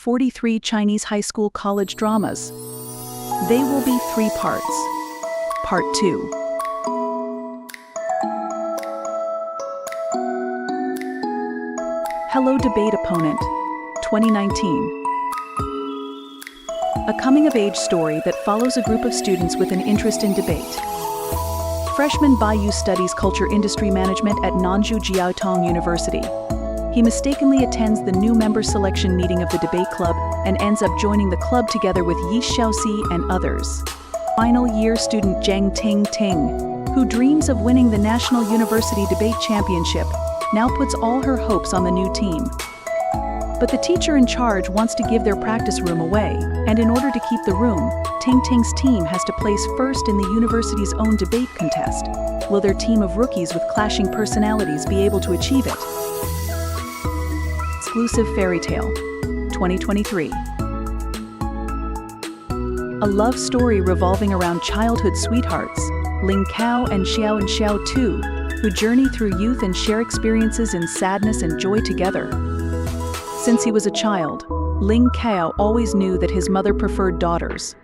43 Chinese high school college dramas. They will be 3 parts. Part 2. Hello Debate Opponent, 2019. A coming-of-age story that follows a group of students with an interest in debate. Freshman Bai Yu studies culture industry management at Nanzhou Jiaotong University. He mistakenly attends the new member selection meeting of the debate club and ends up joining the club together with Yi Xiaoxi and others. Final year student Zheng Ting Ting, who dreams of winning the National University Debate Championship, now puts all her hopes on the new team. But the teacher in charge wants to give their practice room away, and in order to keep the room, Ting Ting's team has to place first in the university's own debate contest. Will their team of rookies with clashing personalities be able to achieve it? Exclusive Fairy Tale, 2023. A love story revolving around childhood sweethearts, Ling Cao and Pt2, who journey through youth and share experiences in sadness and joy together. Since he was a child, Ling Cao always knew that his mother preferred daughters.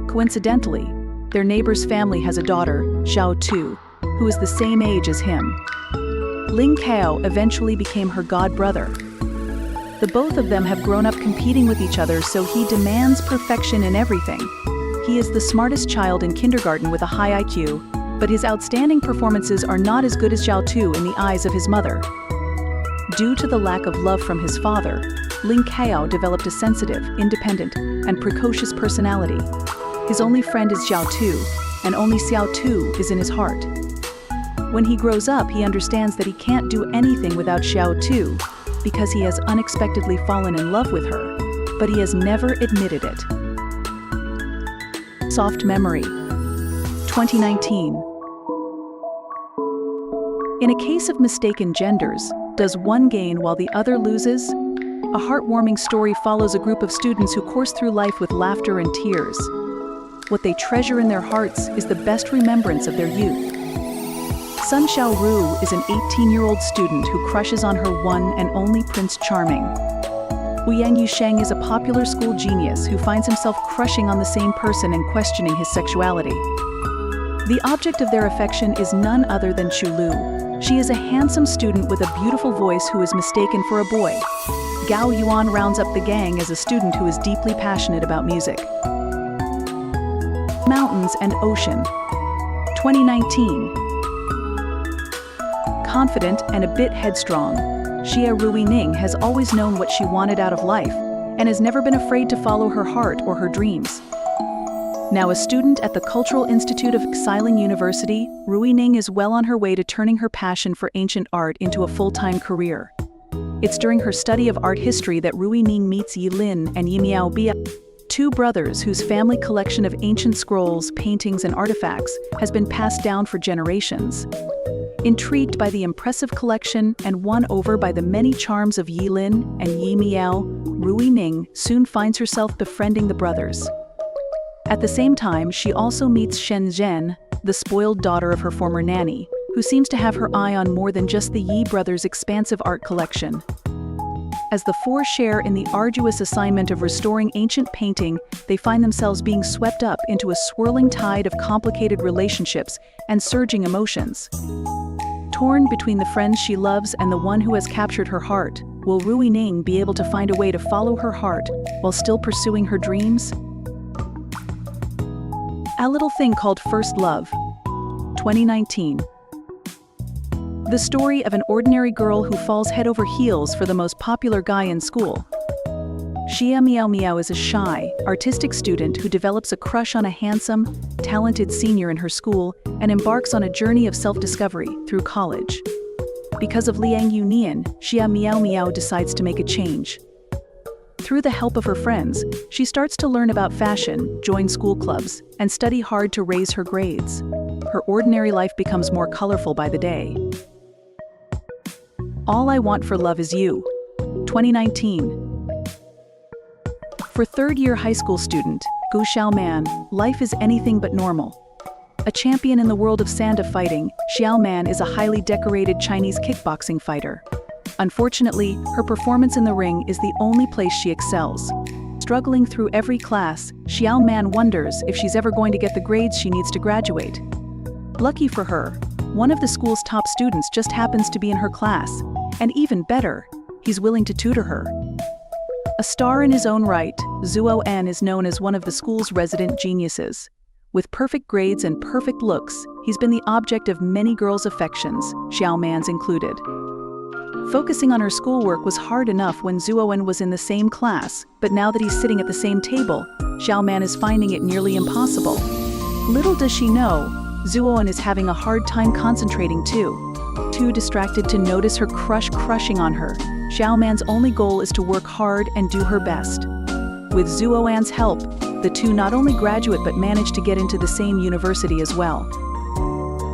Coincidentally, their neighbor's family has a daughter, Pt2, who is the same age as him. Ling Cao eventually became her god-brother. The both of them have grown up competing with each other, so he demands perfection in everything. He is the smartest child in kindergarten with a high IQ, but his outstanding performances are not as good as Pt2 in the eyes of his mother. Due to the lack of love from his father, Ling Cao developed a sensitive, independent, and precocious personality. His only friend is Pt2, and only Pt2 is in his heart. When he grows up, he understands that he can't do anything without Pt2 because he has unexpectedly fallen in love with her, but he has never admitted it. Soft Memory, 2019. In a case of mistaken genders, does one gain while the other loses? A heartwarming story follows a group of students who course through life with laughter and tears. What they treasure in their hearts is the best remembrance of their youth. Sun Xiaoru is an 18-year-old student who crushes on her one and only Prince Charming. Yang Yusheng is a popular school genius who finds himself crushing on the same person and questioning his sexuality. The object of their affection is none other than Chulu. She is a handsome student with a beautiful voice who is mistaken for a boy. Gao Yuan rounds up the gang as a student who is deeply passionate about music. Mountains and Ocean, 2019. Confident and a bit headstrong, Xia Ruining has always known what she wanted out of life and has never been afraid to follow her heart or her dreams. Now a student at the Cultural Institute of Xiling University, Ruining is well on her way to turning her passion for ancient art into a full-time career. It's during her study of art history that Ruining meets Yi Lin and Yi Miaobia, 2 brothers whose family collection of ancient scrolls, paintings, and artifacts has been passed down for generations. Intrigued by the impressive collection and won over by the many charms of Yi Lin and Yi Miao, Ruining soon finds herself befriending the brothers. At the same time, she also meets Shen Zhen, the spoiled daughter of her former nanny, who seems to have her eye on more than just the Yi brothers' expansive art collection. As the 4 share in the arduous assignment of restoring ancient painting, they find themselves being swept up into a swirling tide of complicated relationships and surging emotions. Torn between the friends she loves and the one who has captured her heart, will Ruining be able to find a way to follow her heart while still pursuing her dreams? A Little Thing Called First Love, 2019. The story of an ordinary girl who falls head over heels for the most popular guy in school. Xia Miao Miao is a shy, artistic student who develops a crush on a handsome, talented senior in her school and embarks on a journey of self-discovery through college. Because of Liang Yunian, Xia Miao Miao decides to make a change. Through the help of her friends, she starts to learn about fashion, join school clubs, and study hard to raise her grades. Her ordinary life becomes more colorful by the day. All I Want for Love Is You, 2019. For third-year high school student, Gu Xiaoman, life is anything but normal. A champion in the world of sanda fighting, Xiaoman is a highly decorated Chinese kickboxing fighter. Unfortunately, her performance in the ring is the only place she excels. Struggling through every class, Xiao Man wonders if she's ever going to get the grades she needs to graduate. Lucky for her, one of the school's top students just happens to be in her class, and even better, he's willing to tutor her. A star in his own right, Zuo An is known as one of the school's resident geniuses. With perfect grades and perfect looks, he's been the object of many girls' affections, Xiao Man's included. Focusing on her schoolwork was hard enough when Zuo An was in the same class, but now that he's sitting at the same table, Xiao Man is finding it nearly impossible. Little does she know, Zuo An is having a hard time concentrating too. Too distracted to notice her crush crushing on her, Xiao Man's only goal is to work hard and do her best. With Zuo An's help, the two not only graduate but manage to get into the same university as well.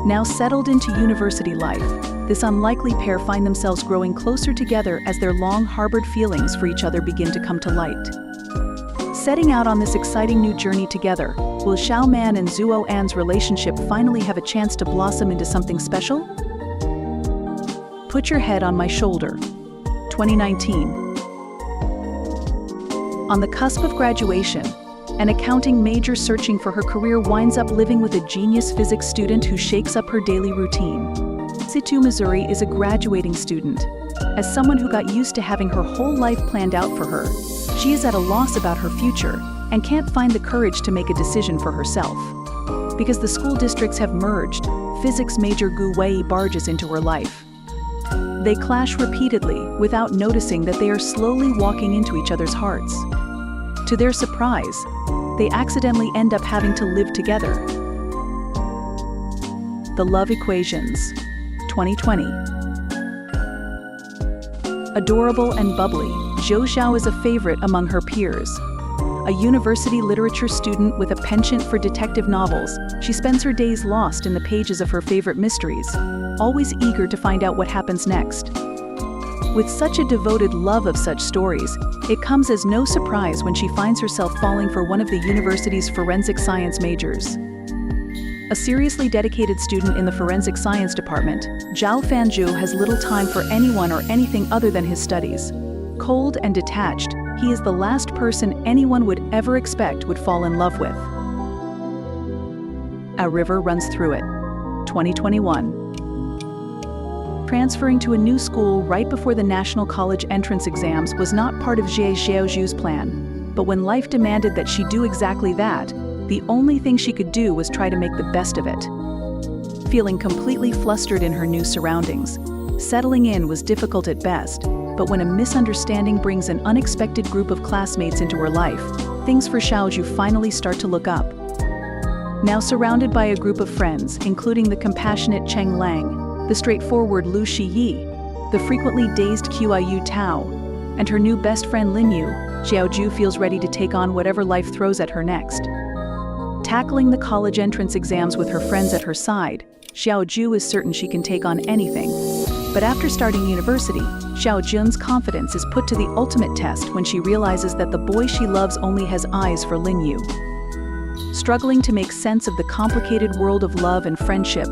Now settled into university life, this unlikely pair find themselves growing closer together as their long-harbored feelings for each other begin to come to light. Setting out on this exciting new journey together, will Xiao Man and Zuo An's relationship finally have a chance to blossom into something special? Put Your Head on My Shoulder, 2019. On the cusp of graduation, an accounting major searching for her career winds up living with a genius physics student who shakes up her daily routine. Pt2 Missouri is a graduating student. As someone who got used to having her whole life planned out for her, she is at a loss about her future and can't find the courage to make a decision for herself. Because the school districts have merged, physics major Gu Wei barges into her life. They clash repeatedly without noticing that they are slowly walking into each other's hearts. To their surprise, they accidentally end up having to live together. The Love Equations, 2020. Adorable and bubbly, Zhou Xiao is a favorite among her peers. A university literature student with a penchant for detective novels, she spends her days lost in the pages of her favorite mysteries, always eager to find out what happens next. With such a devoted love of such stories, it comes as no surprise when she finds herself falling for one of the university's forensic science majors. A seriously dedicated student in the forensic science department, Zhao Fanzhu has little time for anyone or anything other than his studies. Cold and detached, he is the last person anyone would ever expect would fall in love with. A River Runs Through It, 2021. Transferring to a new school right before the national college entrance exams was not part of Jie Xiaozhu's plan, but when life demanded that she do exactly that, the only thing she could do was try to make the best of it. Feeling completely flustered in her new surroundings, settling in was difficult at best, but when a misunderstanding brings an unexpected group of classmates into her life, things for Xiaozhu finally start to look up. Now surrounded by a group of friends, including the compassionate Cheng Lang, the straightforward Lu Shiyi, the frequently dazed Qiyu Tao, and her new best friend Lin Yu, Xiaozhu feels ready to take on whatever life throws at her next. Tackling the college entrance exams with her friends at her side, Xiaozhu is certain she can take on anything. But after starting university, Xiaozhun's confidence is put to the ultimate test when she realizes that the boy she loves only has eyes for Lin Yu. Struggling to make sense of the complicated world of love and friendship,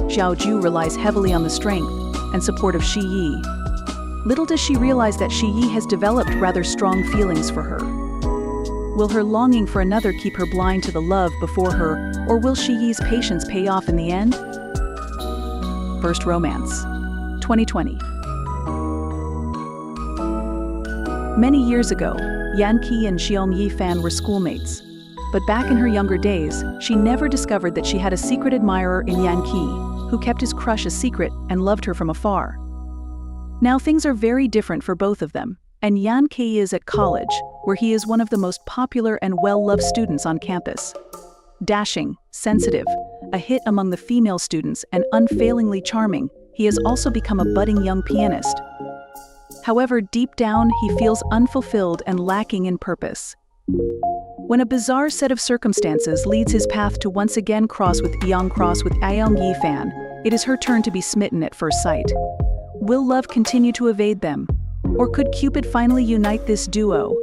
Xiaozhu relies heavily on the strength and support of Shiyi. Little does she realize that Shiyi has developed rather strong feelings for her. Will her longing for another keep her blind to the love before her, or will Shiyi's patience pay off in the end? First Romance, 2020. Many years ago, Yan Qi and Xiong Yifan were schoolmates. But back in her younger days, she never discovered that she had a secret admirer in Yan Qi, who kept his crush a secret and loved her from afar. Now things are very different for both of them, and Yan Qi is at college, where he is one of the most popular and well-loved students on campus. Dashing, sensitive, a hit among the female students, and unfailingly charming, he has also become a budding young pianist. However, deep down, he feels unfulfilled and lacking in purpose. When a bizarre set of circumstances leads his path to once again cross with Aiyong Yifan, it is her turn to be smitten at first sight. Will love continue to evade them? Or could Cupid finally unite this duo,